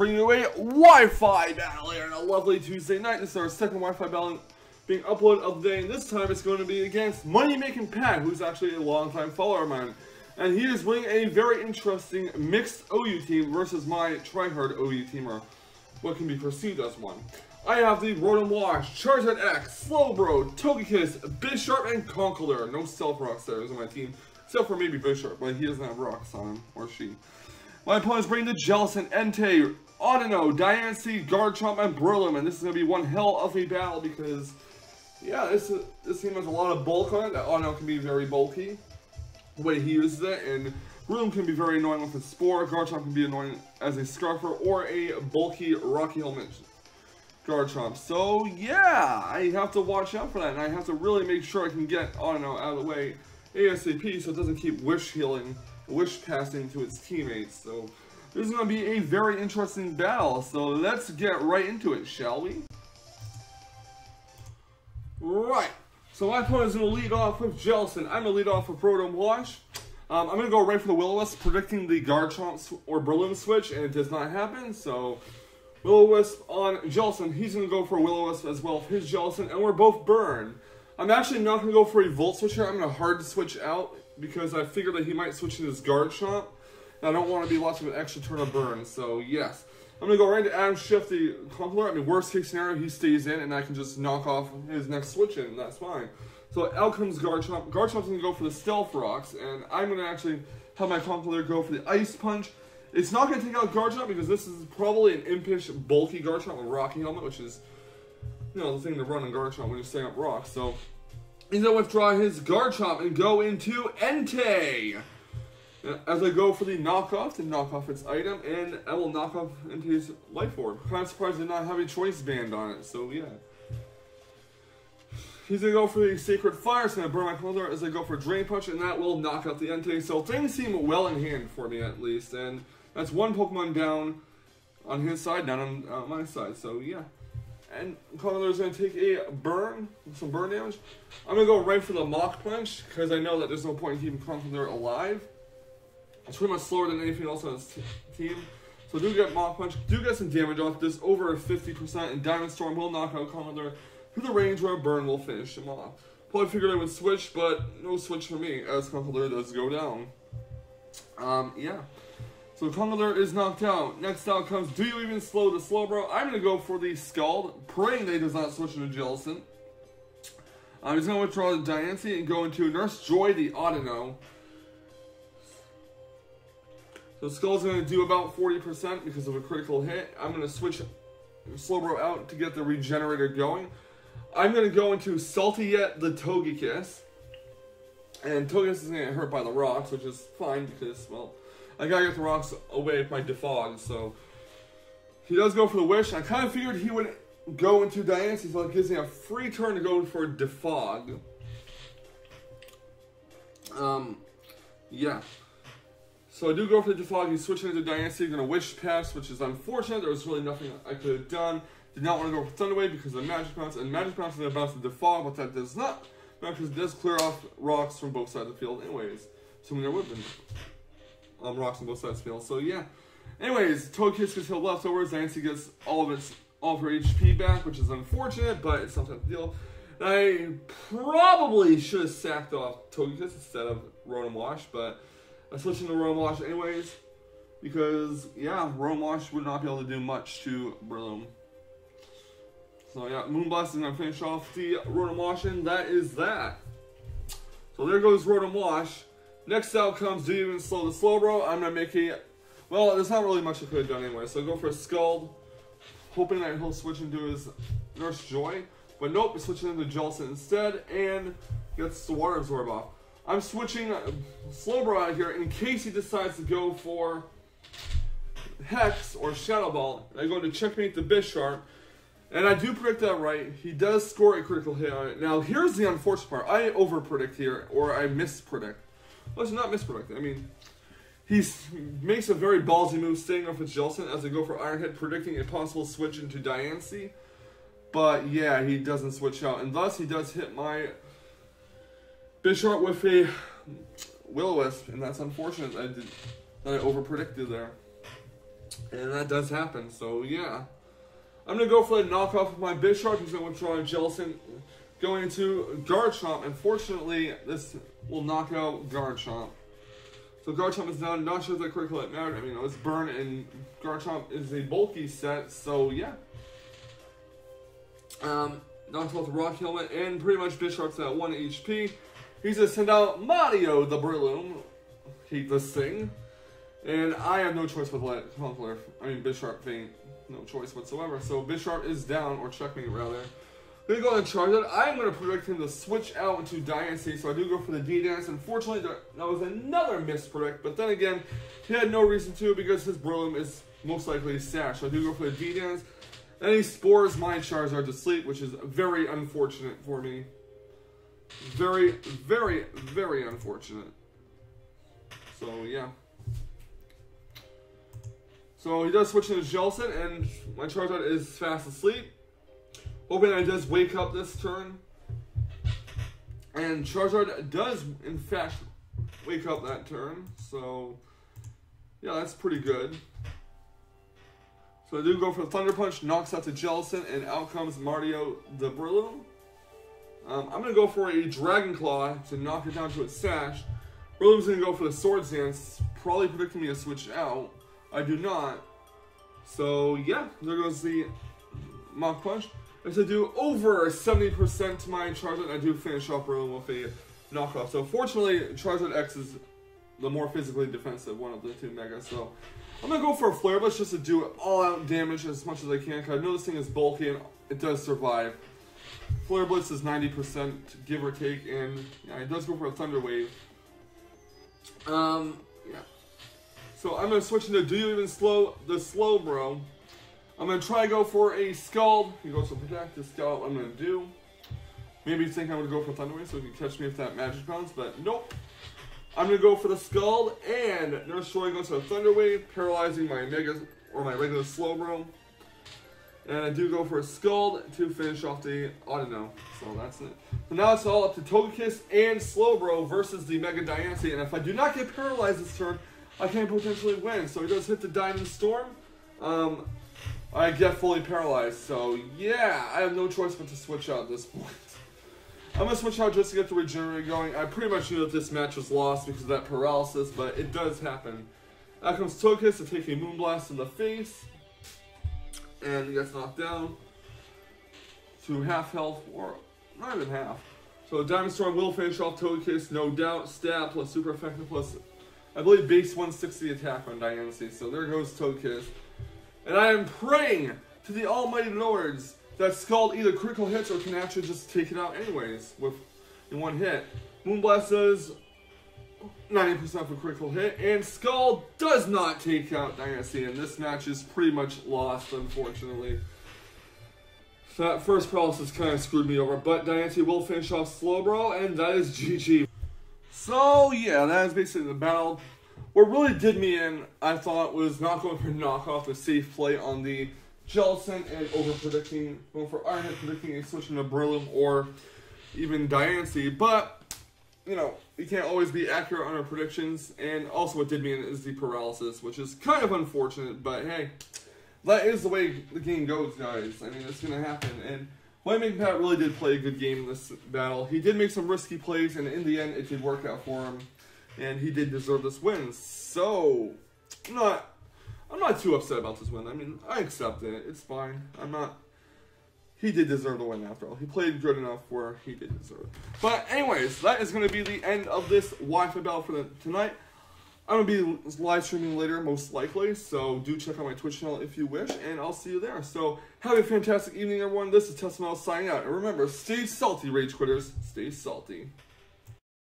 bringing you a Wi-Fi battle here on a lovely Tuesday night. This is our second Wi-Fi battle being uploaded of the day, and this time it's going to be against Moneymakinpat, who's actually a longtime follower of mine. And he is bringing a very interesting mixed OU team versus my tryhard OU team, or what can be perceived as one. I have the Rotom Wash, Charizard X, Slowbro, Togekiss, Bisharp, and Conkeldurr. No Stealth Rocks there is on my team, except for maybe Bisharp, but he doesn't have rocks on him, or she. My opponent's bringing the Jellicent, Entei, Audino, Diancie, Garchomp, and Breloom, and this is going to be one hell of a battle because, yeah, this team has a lot of bulk on it. That Audino can be very bulky, the way he uses it, and Breloom can be very annoying with a Spore. Garchomp can be annoying as a Scarfer or a bulky Rocky Helmet Garchomp. So, yeah, I have to watch out for that, and I have to really make sure I can get Audino out of the way ASAP so it doesn't keep wish passing to its teammates. So this is going to be a very interesting battle, so let's get right into it, shall we? Right, so my opponent is going to lead off with Jellicent. I'm going to lead off with Rotom Wash. I'm going to go right for the Will-O-Wisp, predicting the Garchomp or Breloom switch, and it does not happen, so Will-O-Wisp on Jellicent. He's going to go for Will-O-Wisp as well for his Jellicent, and we're both burned. I'm actually not going to go for a Volt switch here. I'm going to hard switch out because I figured that he might switch into his Garchomp. And I don't want to be lots of an extra turn of burn. So, yes. I'm going to go right into Adam Shift the Conkeldurr. I mean, worst case scenario, he stays in and I can just knock off his next switch in, and that's fine. So, out comes Garchomp. Garchomp's going to go for the Stealth Rocks, and I'm going to actually have my Conkeldurr go for the Ice Punch. It's not going to take out Garchomp because this is probably an impish, bulky Garchomp with Rocky Helmet, which is, you know, the thing to run on Garchomp when you're setting up rocks. So he's going to withdraw his Garchomp and go into Entei. As I go for the knockoff to knock off its item, and I will knock off Entei's Life Orb. Kind of surprised I did not have a choice band on it, so yeah. He's going to go for the Sacred Fire, so I'm going to burn my Conkeldurr as I go for Drain Punch, and that will knock out the Entei. So things seem well in hand for me at least, and that's one Pokemon down on his side, down on my side, so yeah. And Conkeldurr is going to take a burn, some burn damage. I'm going to go right for the Mach Punch, because I know that there's no point in keeping Conkeldurr alive. It's pretty much slower than anything else on his team. So do get Mach Punch, do get some damage off this, over 50%, and Diamond Storm will knock out Conkeldurr to the range where a burn will finish him off. Probably figured I would switch, but no switch for me, as Conkeldurr does go down. Yeah. So Conkeldurr is knocked out. Next out comes, do you even slow the Slowbro? I'm going to go for the Scald, praying that he does not switch into Jellicent. He's going to withdraw the Diancie and go into Nurse Joy the Audino. So Skull's going to do about 40% because of a critical hit. I'm going to switch Slowbro out to get the Regenerator going. I'm going to go into Salty Yet the Togekiss. And Togekiss is going to get hurt by the rocks, which is fine because, well, I gotta get the rocks away with my Defog, so he does go for the Wish. I kind of figured he would go into Diancie, so it gives me a free turn to go for Defog. Yeah. So I do go for the Defog. He's switching into Diancie, gonna Wish Pass, which is unfortunate. There was really nothing I could have done. Did not want to go for Thunder Wave because of Magic Bounce, and Magic Bounce is gonna bounce the Defog, but that does not, because it does clear off rocks from both sides of the field anyways. Assuming there would have been rocks on both sides of the field, so yeah. Anyways, Togekiss gets healed leftovers, Diancie gets all of her HP back, which is unfortunate, but it's something to deal. I probably should have sacked off Togekiss instead of Rotom Wash, but I switched into Rotom Wash anyways, because, yeah, Rotom Wash would not be able to do much to Breloom. So yeah, Moonblast is going to finish off the Rotom Wash, and that is that. So there goes Rotom Wash. Next out comes, do you even slow the Slowbro? I'm going to make a, well, there's not really much I could have done anyway, so I go for a Scald, hoping that he'll switch into his Nurse Joy, but nope, he's switching into Jellicent instead, and gets the Water Absorb off. I'm switching Slowbro out here in case he decides to go for Hex or Shadow Ball. I go to checkmate the Bisharp, and I do predict that right. He does score a critical hit on it. Now, here's the unfortunate part. I overpredict here, or I mispredict. Well, it's not mispredicting. I mean, he makes a very ballsy move staying off with Jellicent as I go for Iron Head, predicting a possible switch into Diancie. But yeah, he doesn't switch out, and thus he does hit my Bisharp with a Will-O-Wisp, and that's unfortunate that I overpredicted there. And that does happen, so yeah. I'm going to go for the knockoff of my Bisharp. He's going to withdraw a Jellicent, going into Garchomp. Unfortunately, this will knock out Garchomp. So Garchomp is down. Not sure if that critical hit mattered. I mean, it's Burn, and Garchomp is a bulky set, so yeah. Knocked off the Rock Helmet, and pretty much Bisharp's at 1 HP. He's going to send out Mario the Breloom. Hate this thing. And I have no choice but to let Bisharp faint. No choice whatsoever. So Bisharp is down, or checkmate rather. Gonna go and charge it. I'm gonna predict him to switch out into Dynasty, so I do go for the D-Dance. Unfortunately, that was another mispredict, but then again, he had no reason to because his Breloom is most likely Sash. So I do go for the D-Dance. And he spores my Charizard to sleep, which is very unfortunate for me. Very, very, very unfortunate. So yeah. So he does switch into Jellicent, and my Charizard is fast asleep. Hoping I does wake up this turn. And Charizard does, in fact, wake up that turn. So, yeah, that's pretty good. So I do go for the Thunder Punch, knocks out the Jellicent, and out comes Mario the Breloom. I'm going to go for a Dragon Claw to knock it down to its Sash. Breloom's going to go for the Swords Dance, probably predicting me to switch out. I do not. So, yeah, there goes the Mach Punch. As I do over 70% to my Charizard, I do finish off Breloom with a knockoff. So, fortunately, Charizard X is the more physically defensive one of the two Megas. So, I'm going to go for a Flare Blitz just to do all-out damage as much as I can, because I know this thing is bulky and it does survive. Flare Blitz is 90%, give or take, and yeah, it does go for a Thunder Wave. Yeah. So I'm going to switch into Do You Even Slow, the Slowbro. I'm going to try to go for a Scald. He goes to Protect, the Scald I'm going to do. Maybe you think I'm going to go for Thunder Wave so you can catch me if that Magic Bounce, but nope. I'm going to go for the Scald, and Nurse Joy goes to a Thunder Wave, paralyzing my Mega, or my regular Slowbro. And I do go for a Scald to finish off the Audino. So that's it. So now it's all up to Togekiss and Slowbro versus the Mega Dynasty, and if I do not get paralyzed this turn, I can potentially win. So he does hit the Diamond Storm. I get fully paralyzed. So yeah, I have no choice but to switch out at this point. I'm going to switch out just to get the Regenerate going. I pretty much knew that this match was lost because of that paralysis, but it does happen. Out comes Togekiss to take a Moonblast in the face. And he gets knocked down to half health, or not even half. So Diamond Storm will finish off Togekiss, no doubt. Stab plus super effective plus, I believe, base 160 attack on Dynasty. So there goes Togekiss. And I am praying to the almighty lords that Scald either critical hits or can actually just take it out anyways in one hit. Moonblast does 90% for critical hit, and Scald does not take out Dynasty, and this match is pretty much lost, unfortunately. So that first paralysis kind of screwed me over, but Dynasty will finish off Slowbro, and that is GG. So yeah, that is basically the battle. What really did me in, I thought, was not going for knockoff, a safe play on the Jellicent and over-predicting, going for Iron Head, predicting a switch into Breloom or even Dynasty, but, you know, you can't always be accurate on our predictions, and also what did me in is the paralysis, which is kind of unfortunate, but hey, that is the way the game goes, guys. I mean, it's going to happen, and Moneymakinpat really did play a good game in this battle. He did make some risky plays, and in the end, it did work out for him, and he did deserve this win. So, I'm not too upset about this win. I mean, I accept it. It's fine. He did deserve the win after all. He played good enough where he did deserve it. But anyways, that is going to be the end of this Wi-Fi battle for tonight. I'm going to be live streaming later, most likely. So do check out my Twitch channel if you wish, and I'll see you there. So have a fantastic evening, everyone. This is Teslamouse signing out. And remember, stay salty, Rage Quitters. Stay salty.